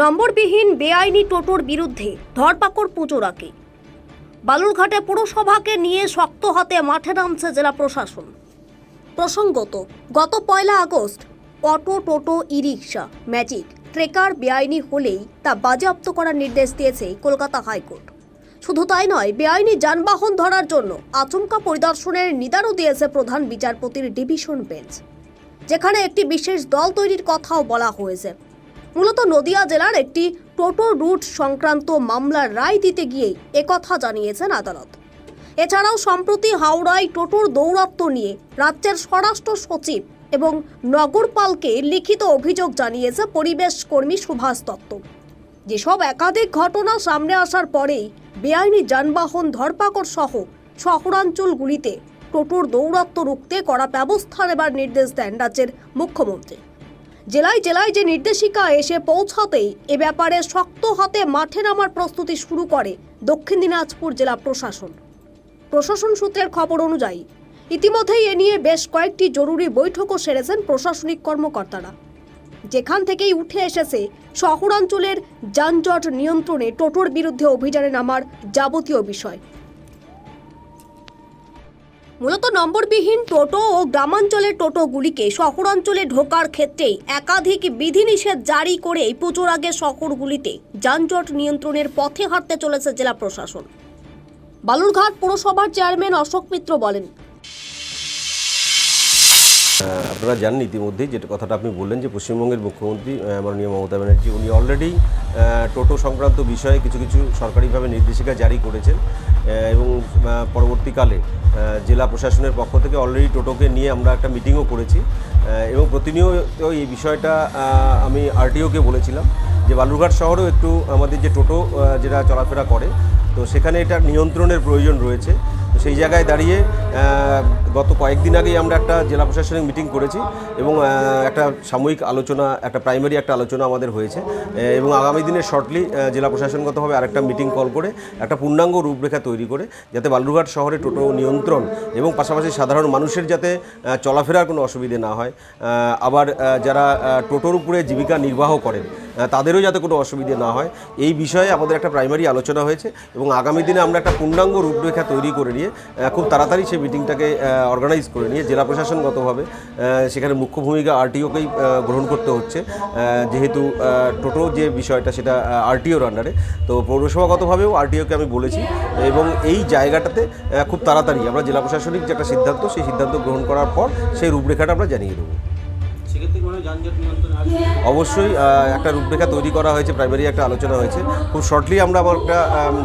নম্বরবিহীন বেআইনি টোটোর বিরুদ্ধে ধরপাকড় পুজোরাকে। বালুরঘাটে পুরসভাকে নিয়ে শক্ত হাতে মাঠে নামছে জেলা প্রশাসন। প্রসঙ্গত, গত 1 আগস্ট অটো, টোটো, ই রিক্সা, ম্যাজিক, ট্রেকার বেআইনি হলেই তা বাজেয়াপ্ত করার নির্দেশ দিয়েছে কলকাতা হাইকোর্ট। শুধু তাই নয়, বেআইনি যানবাহন ধরার জন্য আচমকা পরিদর্শনের নির্দেশও দিয়েছে প্রধান বিচারপতির ডিভিশন বেঞ্চ, যেখানে একটি বিশেষ দল তৈরির কথাও বলা হয়েছে। মূলত নদিয়া জেলার একটি টোটো রুট সংক্রান্ত মামলার রায় দিতে গিয়েই একথা জানিয়েছেন আদালত। এছাড়াও সম্প্রতি হাওড়ায় টোটোর দৌরাত্ম্য নিয়ে রাজ্যের স্বরাষ্ট্র সচিব এবং নগরপালকে লিখিত অভিযোগ জানিয়েছে পরিবেশ কর্মী সুভাষ দত্ত। যেসব একাধিক ঘটনা সামনে আসার পরেই বেআইনি যানবাহন ধরপাকড় সহ শহরাঞ্চলগুলিতে টোটোর দৌরাত্ম্য রুখতে কড়া ব্যবস্থা নেবার নির্দেশ দেন রাজ্যের মুখ্যমন্ত্রী। জেলায় জেলায় যে নির্দেশিকা এসে পৌঁছাতেই এ ব্যাপারে শক্ত হাতে মাঠে নামার প্রস্তুতি শুরু করে দক্ষিণ দিনাজপুর জেলা প্রশাসন। প্রশাসন সূত্রের খবর অনুযায়ী ইতিমধ্যেই এ নিয়ে বেশ কয়েকটি জরুরি বৈঠকও সেরেছেন প্রশাসনিক কর্মকর্তারা, যেখান থেকেই উঠে এসেছে শহরাঞ্চলের যানজট নিয়ন্ত্রণে টোটোর বিরুদ্ধে অভিযানে নামার যাবতীয় বিষয়। মূলত নম্বরবিহীন টোটো ও গ্রামাঞ্চলের টোটোগুলিকে শহরাঞ্চলে ঢোকার ক্ষেত্রেই একাধিক বিধিনিষেধ জারি করে পুজোর আগে শহরগুলিতে যানজট নিয়ন্ত্রণের পথে হাঁটতে চলেছে জেলা প্রশাসন। বালুরঘাট পুরসভার চেয়ারম্যান অশোক মিত্র বলেন, আপনারা জানেন ইতিমধ্যেই যেটা কথাটা আপনি বললেন যে পশ্চিমবঙ্গের মুখ্যমন্ত্রী মাননীয় মমতা ব্যানার্জি উনি অলরেডি টোটো সংক্রান্ত বিষয়ে কিছু কিছু সরকারিভাবে নির্দেশিকা জারি করেছেন এবং পরবর্তীকালে জেলা প্রশাসনের পক্ষ থেকে অলরেডি টোটোকে নিয়ে আমরা একটা মিটিংও করেছি এবং প্রতিনিয়ত এই বিষয়টা আমি আরটিওকে বলেছিলাম যে বালুরঘাট শহরেও একটু আমাদের যে টোটো যেটা চলাফেরা করে তো সেখানে এটা নিয়ন্ত্রণের প্রয়োজন রয়েছে। তো সেই জায়গায় দাঁড়িয়ে গত কয়েকদিন আগেই আমরা একটা জেলা প্রশাসনিক মিটিং করেছি এবং একটা সাময়িক আলোচনা, একটা প্রাইমারি একটা আলোচনা আমাদের হয়েছে এবং আগামী দিনে শর্টলি জেলা প্রশাসনগতভাবে আরেকটা মিটিং কল করে একটা পূর্ণাঙ্গ রূপরেখা তৈরি করে যাতে বালুরঘাট শহরে টোটো নিয়ন্ত্রণ এবং পাশাপাশি সাধারণ মানুষের যাতে চলাফেরার কোনো অসুবিধে না হয়, আবার যারা টোটোর উপরে জীবিকা নির্বাহ করেন তাদেরও যাতে কোনো অসুবিধে না হয়, এই বিষয়ে আমাদের একটা প্রাইমারি আলোচনা হয়েছে এবং আগামী দিনে আমরা একটা পূর্ণাঙ্গ রূপরেখা তৈরি করে নিয়ে খুব তাড়াতাড়ি সেই মিটিংটাকে অর্গানাইজ করে নিয়ে জেলা প্রশাসনগতভাবে সেখানে মুখ্য ভূমিকা আরটিওকেই গ্রহণ করতে হচ্ছে, যেহেতু টোটো যে বিষয়টা সেটা আরটিওর আন্ডারে। তো পৌরসভাগতভাবেও আরটিওকে আমি বলেছি এবং এই জায়গাটাতে খুব তাড়াতাড়ি আমরা জেলা প্রশাসনিক যে একটা সিদ্ধান্ত, সেই সিদ্ধান্ত গ্রহণ করার পর সেই রূপরেখাটা আমরা জানিয়ে দেবো। অবশ্যই একটা রূপরেখা তৈরি করা হয়েছে, প্রাইমারি একটা আলোচনা হয়েছে। খুব শর্টলি আমরা আমার একটা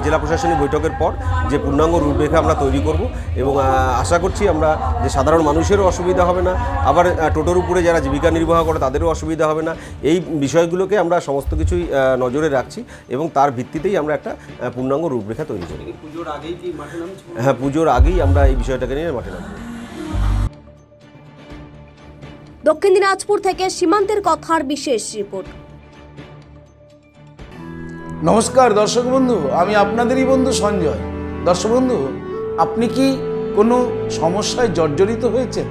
জেলা প্রশাসনিক বৈঠকের পর যে পূর্ণাঙ্গ রূপরেখা আমরা তৈরি করব এবং আশা করছি আমরা যে সাধারণ মানুষেরও অসুবিধা হবে না, আবার টোটোর উপরে যারা জীবিকা নির্বাহ করে তাদেরও অসুবিধা হবে না, এই বিষয়গুলোকে আমরা সমস্ত কিছুই নজরে রাখছি এবং তার ভিত্তিতেই আমরা একটা পূর্ণাঙ্গ রূপরেখা তৈরি করি। হ্যাঁ, পুজোর আগেই আমরা এই বিষয়টাকে নিয়ে মাঠে নামব। দক্ষিণ দিনাজপুর থেকে সীমান্তের কথার বিশেষ রিপোর্ট। নমস্কার দর্শক বন্ধু, আমি আপনাদেরই বন্ধু সঞ্জয়। দর্শক বন্ধু, আপনি কি কোনো সমস্যায় জর্জরিত হয়েছেন?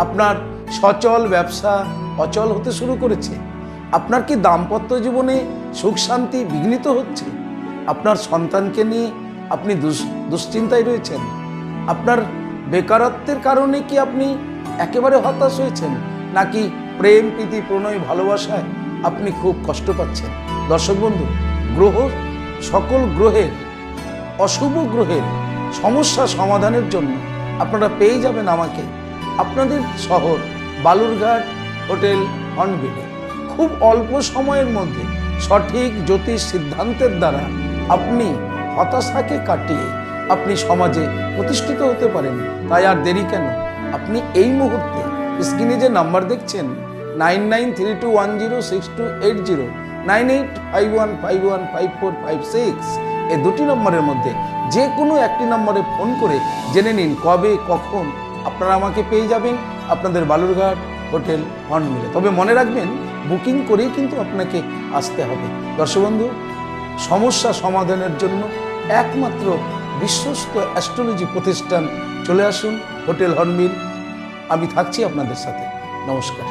আপনার সচল ব্যবসা অচল হতে শুরু করেছে? আপনার কি দাম্পত্য জীবনে সুখ শান্তি বিঘ্নিত হচ্ছে? আপনার সন্তানকে নিয়ে আপনি দুশ্চিন্তায় রয়েছেন? আপনার বেকারত্বের কারণে কি আপনি একেবারে হতাশ হয়েছেন, নাকি প্রেম প্রীতি প্রণয় ভালোবাসায় আপনি খুব কষ্ট পাচ্ছেন? দর্শক বন্ধু, সকল গ্রহের অশুভ গ্রহের সমস্যা সমাধানের জন্য আপনারা পেয়ে যাবেন আমাকে আপনাদের শহর বালুরঘাট হোটেল হর্নবিলে। খুব অল্প সময়ের মধ্যে সঠিক জ্যোতিষ সিদ্ধান্তের দ্বারা আপনি হতাশাকে কাটিয়ে আপনি সমাজে প্রতিষ্ঠিত হতে পারেন। তাই আর দেরি কেন? আপনি এই মুহূর্তে স্ক্রিনে যে নাম্বার দেখছেন 9932106280, 9851515456, এই দুটি নম্বরের মধ্যে যে কোনো একটি নম্বরে ফোন করে জেনে নিন কবে কখন আপনারা আমাকে পেয়ে যাবেন আপনাদের বালুরঘাট হোটেল হর্নবিলে। তবে মনে রাখবেন, বুকিং করেই কিন্তু আপনাকে আসতে হবে। দর্শক বন্ধু, সমস্যা সমাধানের জন্য একমাত্র বিশ্বস্ত অ্যাস্ট্রোলজি প্রতিষ্ঠান চলে আসুন হোটেল হর্নবিল। আমি থাকছি আপনাদের সাথে। নমস্কার।